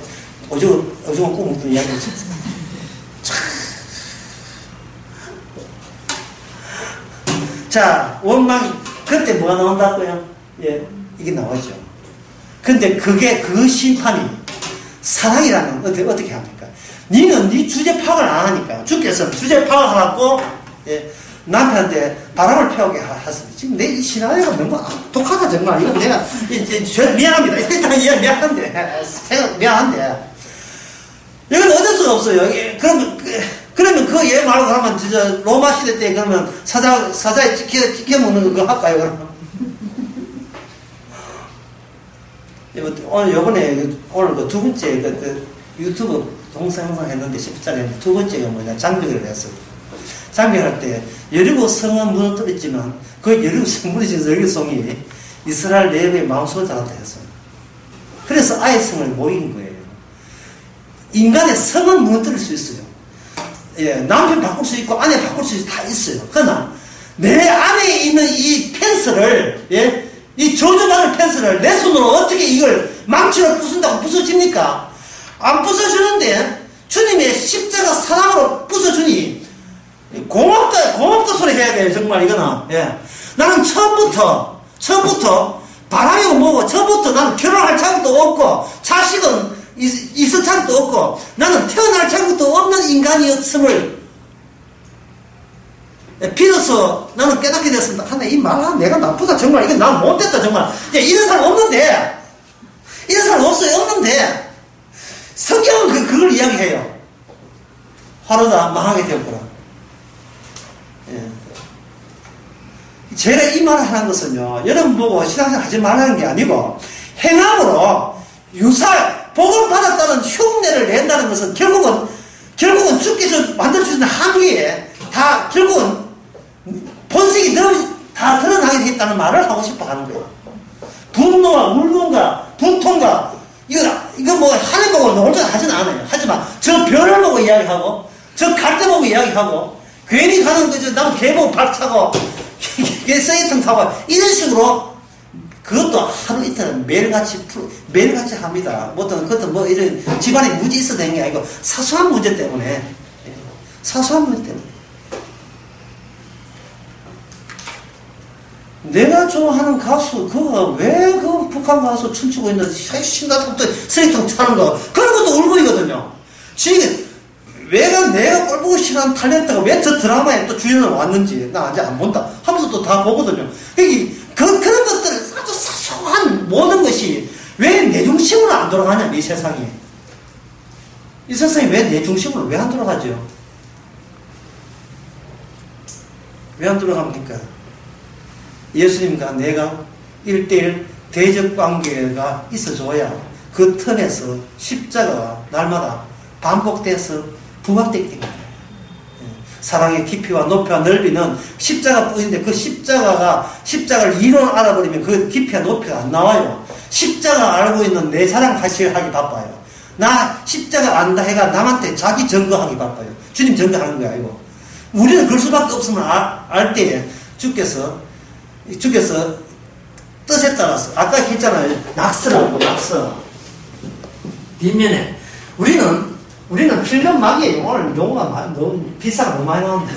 오징어 구워 먹던 이야기 있었어요. 자, 원망, 그때 뭐가 나온다고요? 이게 나오죠. 근데 그 심판이 사랑이라는 어떻게 합니까? 니는 네 주제 파악을 안 하니까 주께서 주제 파악을 하라고 남편한테 바람을 피우게 하셨습니다. 지금 내 시나리오가 너무 독하다 정말. 이거 내가 미안합니다. 일단 미안한데 이건 어쩔 수가 없어요. 그러면 그 예 말고 하면 진짜 로마 시대 때 그러면 사자에 찍혀 먹는 거 할까요? 그러면 오늘 그 두 번째 유튜브 동영상 했는데 10장에 두 번째가 뭐냐 장벽을 했어요. 장벽할 때 여리고 성은 무너뜨렸지만 그 여리고 성 무너진 여리고 성이 이스라엘 내부의 마음속을 잡았다 했어요. 그래서 아의 성을 모인 거예요. 인간의 성은 무너뜨릴 수 있어요. 남편 바꿀 수 있고 아내 바꿀 수 있고 다 있어요. 그러나 내 안에 있는 이 펜스를 이 저주받은 펜스를 내 손으로 어떻게 이걸 망치로 부순다고 부서집니까? 안 부서주는데 주님의 십자가 사랑으로 부서주니 고맙다 소리 해야 돼요. 정말 이거는. 나는 처음부터 바람이고 뭐고 처음부터 나는 결혼할 자격도 없고 자식 있을 자격도 없고 나는 태어날 자격도 없는 인간이었음을 비로소 나는 깨닫게 되었습니다. 하나 이 말은 내가 나쁘다 정말 이건 난 못됐다 정말. 이런 사람 없는데 이런 사람 없어요. 없는데 성경은 그걸 이야기해요. 화로다 망하게 되었구나. 예. 제가 이 말을 하는 것은요, 여러분 보고 신앙생활 하지 말라는 게 아니고 행함으로 복을 받았다는 흉내를 낸다는 것은 결국은 주께서 만들어주신 한계에 다 결국은 본색이 다 드러나게 되겠다는 말을 하고 싶어 하는 거예요. 분노와 울분과 분통과 이거 뭐 하늘 보고 놀자 하진 않아요. 하지만 저 별을 보고 이야기하고 저 갈대 보고 이야기하고 괜히 가는 거죠. 나무 개 보고 박차고 쇠기통 타고 이런 식으로 그것도 하루 이틀은 매일같이 합니다. 그것도 뭐 이런 집안에 문제 있어야 되는 게 아니고 사소한 문제 때문에 사소한 문제 때문에 내가 좋아하는 가수 그거 왜 그 북한 가수 춤추고 있는 신나부터 쓰레기통 차는 거 그런 것도 울분이거든요. 지금 내가 꼴 보기 싫어하는 탤런트가 왜 저 드라마에 또 주연을 왔는지 나 아직 안 본다 하면서 또 다 보거든요. 그런 것들 아주 사소한 모든 것이 왜 내 중심으로 안 돌아가냐 이 세상이. 이 세상이 왜 내 중심으로 왜 안 돌아가죠? 왜 안 돌아갑니까? 예수님과 내가 1대1 대적 관계가 있어줘야 그 턴에서 십자가가 날마다 반복돼서 부각되기 때문에 사랑의 깊이와 높이와 넓이는 십자가 뿐인데 그 십자가를 이론 알아버리면 그 깊이와 높이가 안 나와요. 십자가 알고 있는 내 자랑 하기 바빠요. 나 십자가 안다 해가 남한테 자기 증거하기 바빠요. 주님 증거하는 게 아니고 우리는 그럴 수밖에 없으면 알 때에 주께서 뜻에 따라서 아까 했잖아요. 낙서라고 낙서 뒷면에 우리는 필름 막이에요. 오늘 용어가 너무 비싸가 너무 많이 나온다.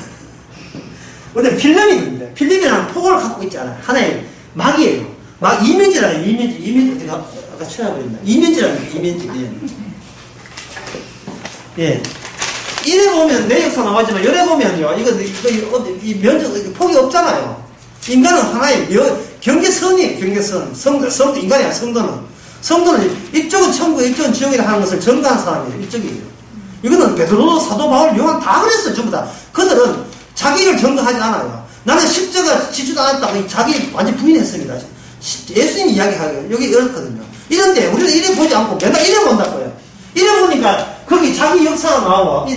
우리는 필름이 있는데 필름이라는 폭을 갖고 있잖아요. 하나의 막이에요. 막 이면지라요. 이면지 제가 아까 찾아버렸나? 이면지라는 게 이면지. 예. 이래 보면 내 역사 나왔지만 이래 보면요. 이 면적 폭이 없잖아요. 인간은 하나의 경계선이에요. 경계선. 인간이 아니라 성도는 이쪽은 천국, 이쪽은 지옥이라 하는 것을 전가한 사람이에요. 이쪽이에요. 이거는 베드로, 사도 바울, 요한 다 그랬어요. 전부 다. 그들은 자기를 전가하지 않아요. 나는 십자가 지지도 않았다고 자기 완전 부인했습니다. 예수님 이야기하기로 여기 이렇거든요. 이런데 우리는 이래 보지 않고 맨날 이래 본다고요. 이래 보니까 거기 자기 역사가 나오고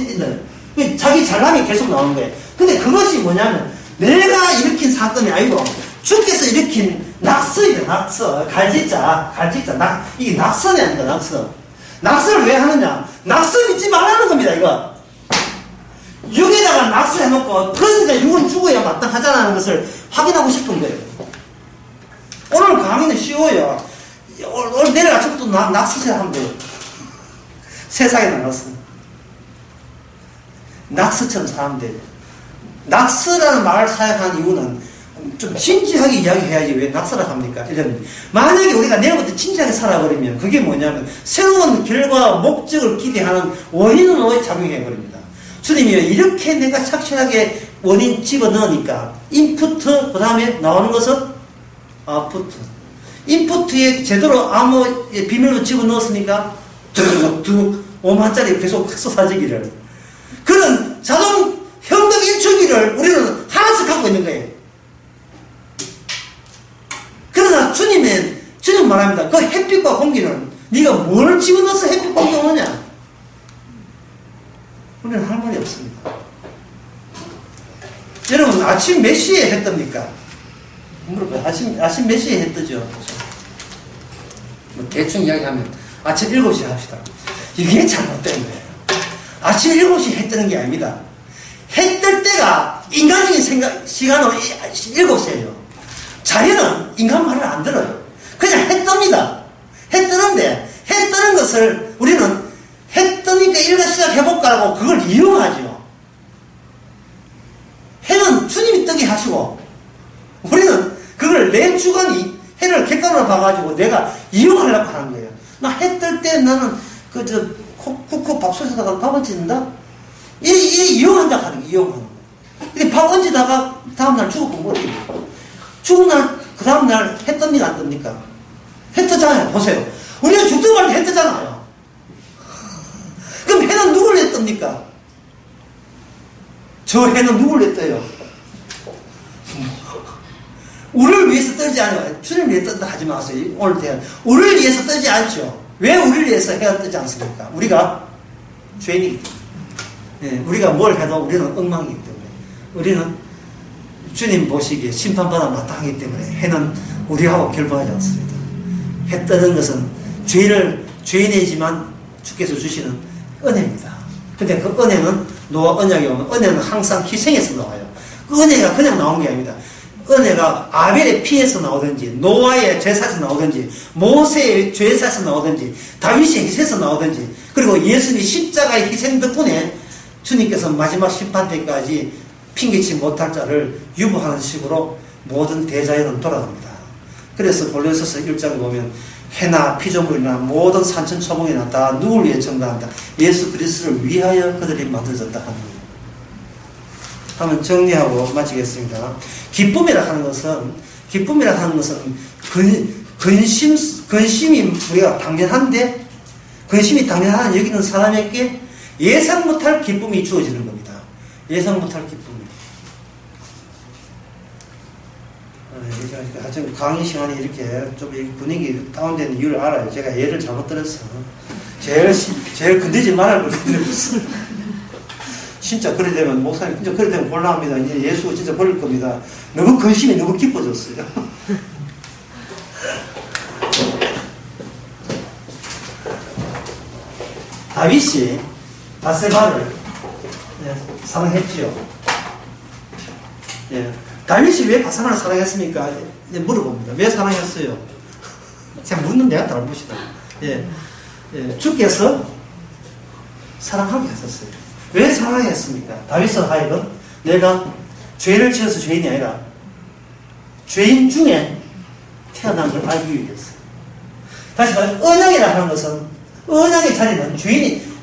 자기 잘남이 계속 나오는 거예요. 근데 그것이 뭐냐면 내가 일으킨 사건이 아니고 주께서 일으킨 낙서이다. 낙서. 갈지자. 이게 낙서네 아닙니까? 낙서. 낙서를 왜 하느냐? 낙서 믿지 말라는 겁니다. 이거. 육에다가 낙서해놓고 그러니까 육은 죽어야 마땅하다는 것을 확인하고 싶은 거예요. 오늘 강의는 쉬워요. 오늘 내일 아침부터 낙서제 하면 돼요. 세상에 나갔어. 낙서처럼 살면 돼요. 낙서라는 말을 사용한 이유는 좀 진지하게 이야기해야지 왜 낙서를 합니까? 이런 만약에 우리가 내일부터 진지하게 살아버리면 그게 뭐냐면 새로운 결과 목적을 기대하는 원인으로 작용해버립니다. 주님이 이렇게 내가 착실하게 원인 집어넣으니까 인푸트 그 다음에 나오는 것은 아웃푸트. 인푸트에 제대로 암호의 비밀로 집어넣었으니까 뚝뚝 5만짜리 계속 쏟아지기를 그런 자동 현금 일축기를 우리는 하나씩 갖고 있는 거예요. 그러나 주님 말합니다. 그 햇빛과 공기는 네가 뭘 집어넣어서 햇빛 공기 오느냐? 우리는 할 말이 없습니다. 여러분 아침 몇 시에 해 뜹니까? 물어봐요. 아침 몇 시에 해 뜨죠? 뭐 대충 이야기하면 아침 7시에 합시다. 이게 잘못된 거예요. 아침 7시에 해 뜨는 게 아닙니다. 해 뜰 때가 인간적인 시간은 7시예요. 자연은 인간 말을 안 들어요. 그냥 해 뜹니다. 해 뜨는데 해 뜨는 것을 우리는 해 뜨니까 일과시작 해볼까라고 그걸 이용하죠. 해는 주님이 뜨게 하시고 우리는 그걸 내 주관이 해를 객관으로 봐가지고 내가 이용하려고 하는 거예요. 나 해 뜰 때 나는 쿠쿠 밥솥에다가 밥 얹는다? 이 이용한다 하는 거, 이용하는 거. 근데 밥 얹다가 다음날 죽어보면 어떻게 돼요? 죽은 날, 그 다음날 해 뜹니까, 안 뜹니까? 해 뜨잖아요. 보세요. 우리가 죽든 말든 해 뜨잖아요. 그럼 해는 누굴 위해 뜹니까? 저 해는 누굴 위해 떠요? 우리를 위해서 뜨지 않아요. 주님 위해 뜬다 하지 마세요. 오늘 대한. 우리를 위해서 뜨지 않죠. 왜 우리를 위해서 해가 뜨지 않습니까? 우리가 죄인이기 때문에. 예, 우리가 뭘 해도 우리는 엉망이기 때문에. 우리는 주님 보시기에 심판받아 마땅하기 때문에 해는 우리하고 결부하지 않습니다. 해 뜨는 것은 죄인이지만 주께서 주시는 은혜입니다. 근데 그 은혜는 노아 언약에 오면 은혜는 항상 희생에서 나와요. 그 은혜가 그냥 나온 게 아닙니다. 은혜가 아벨의 피에서 나오든지 노아의 제사에서 나오든지 모세의 제사에서 나오든지 다윗의 희생에서 나오든지 그리고 예수님이 십자가의 희생 덕분에 주님께서 마지막 심판 때까지 핑계치 못할 자를 유보하는 식으로 모든 대자연은 돌아갑니다. 그래서 골로새서 1장에 보면 해나 피조물이나 모든 산천초목이나 다 누굴 위해 정당한다. 예수 그리스도를 위하여 그들이 만들어졌다 하는 거예요. 한번 정리하고 마치겠습니다. 기쁨이라 하는 것은 근심이 우리가 당연한데 근심이 당연한 여기는 사람에게 예상 못할 기쁨이 주어지는 겁니다. 예상 못할 기쁨이. 하여튼 강의 시간에 이렇게 좀 분위기 다운되는 이유를 알아요. 제가 예를 잘못 들었어. 제일 건드리지 말라고 건드렸어. 진짜 그래 되면 목사님 진짜 그래 되면 곤란합니다. 이제 예수 진짜 버릴 겁니다. 너무 근심이 너무 깊어졌어요. 다윗이 바세바를 사랑했지요. 예. 다윗이 왜 바세바를 사랑했습니까? 물어봅니다. 왜 사랑했어요? 제가 묻는 내가 잘못이다. 예. 예. 주께서 사랑하게 하셨어요. 왜 사랑했습니까? 다윗은 하여금 내가 죄를 지어서 죄인이 아니라 죄인 중에 태어난 걸 알기 위해서. 다시 말해 언약이라 하는 것은 언약의 자리는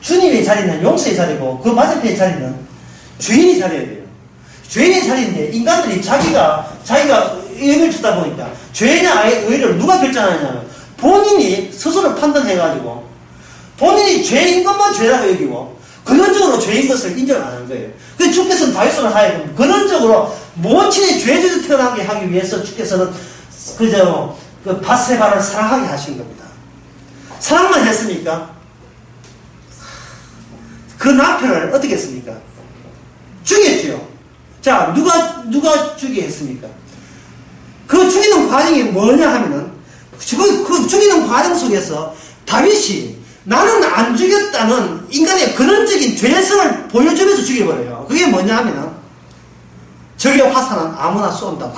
주님의 자리는 용서의 자리고 그 맞은편의 자리는 죄인의 자리여야 돼요. 죄인의 자리인데 인간들이 자기가 의를 주다 보니까 죄냐 의를 누가 결정하느냐면 본인이 스스로 판단해가지고 본인이 죄인 것만 죄라고 여기고 근원적으로 죄인 것을 인정 안 하는 거예요. 그래서 주께서는 다윗을 하여금 근원적으로 모친의 죄에서 태어나게 하기 위해서 주께서는 그 바세바를 사랑하게 하신 겁니다. 사랑만 했습니까? 그 남편을 어떻게 했습니까? 죽였죠. 자, 누가 죽게 했습니까? 그 죽이는 과정이 뭐냐 하면은 그 죽이는 과정 속에서 다윗이 나는 안 죽였다는 인간의 근원적인 죄성을 보여주면서 죽여버려요. 그게 뭐냐 하면은 적의 화살은 아무나 쏜다고.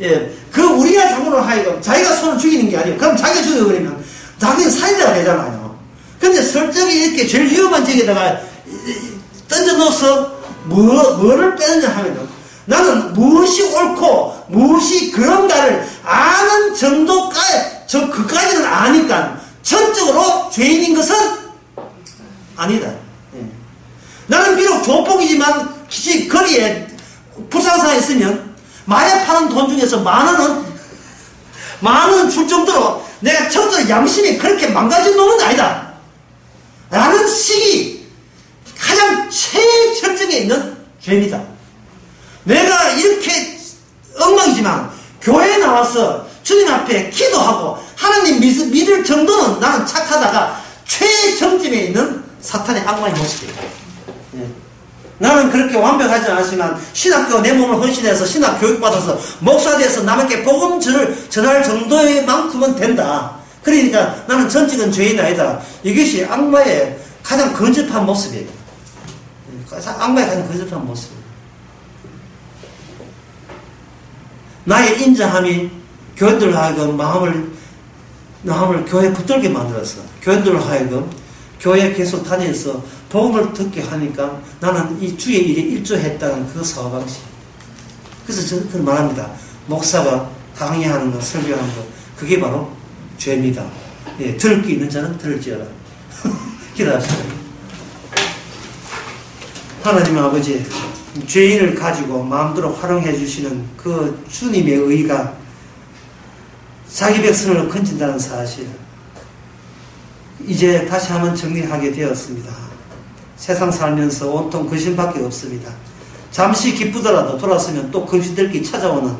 예, 그 우리가 장군으로 하여금 자기가 손을 죽이는 게 아니에요. 그럼 자기가 죽여버리면 자기는 살인자가 되잖아요. 근데 설정이 이렇게 제일 위험한 적에다가 던져놓아서 뭐를 빼느냐 하면은 나는 무엇이 옳고 무엇이 그런가를 아는 정도까지 그까지는 아니까 전적으로 죄인인 것은 아니다. 예. 나는 비록 조폭이지만 거리에 불상사에 있으면 마약 파는 돈 중에서 만 원은 줄 정도로 내가 전적으로 양심이 그렇게 망가진 놈은 아니다. 라는 식이 가장 최절정에 있는 죄입니다. 내가 이렇게 엉망이지만 교회에 나와서 주님 앞에 기도하고 하나님 믿을 정도는 나는 착하다가 최정점에 있는 사탄의 악마의 모습이에요. 예. 나는 그렇게 완벽하지 않지만 신학교 내 몸을 헌신해서 신학 교육받아서 목사 돼서 남에게 복음 전할 정도의 만큼은 된다. 그러니까 나는 전적인 죄인이 아니다. 이것이 악마의 가장 근접한 모습이에요. 악마의 가장 근접한 모습이에요. 나의 인자함이 교인들 하여금 마음을 교회에 붙들게 만들었어. 교인들 하여금 교회에 계속 다니면서 복음을 듣게 하니까 나는 이 주의 일에 일조했다는 그 사고방식. 그래서 저는 그걸 말합니다. 목사가 강의하는 것, 설교하는 것, 그게 바로 죄입니다. 예, 들을 게 있는 자는 들을지어라. 기도하시죠. 하나님 아버지, 죄인을 가지고 마음대로 활용해 주시는 그 주님의 의가 자기 백성을 건진다는 사실, 이제 다시 한번 정리하게 되었습니다. 세상 살면서 온통 거신밖에 없습니다. 잠시 기쁘더라도 돌아서면 또 거신들끼리 찾아오는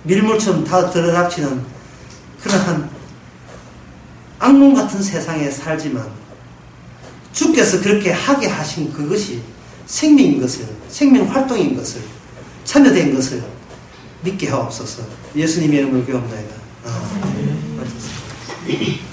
밀물처럼 다 들어닥치는 그러한 악몽 같은 세상에 살지만, 주께서 그렇게 하게 하신 그것이 생명인 것을, 생명 활동인 것을, 참여된 것을 믿게 하옵소서. 예수님의 이름으로 기도합니다. 아멘.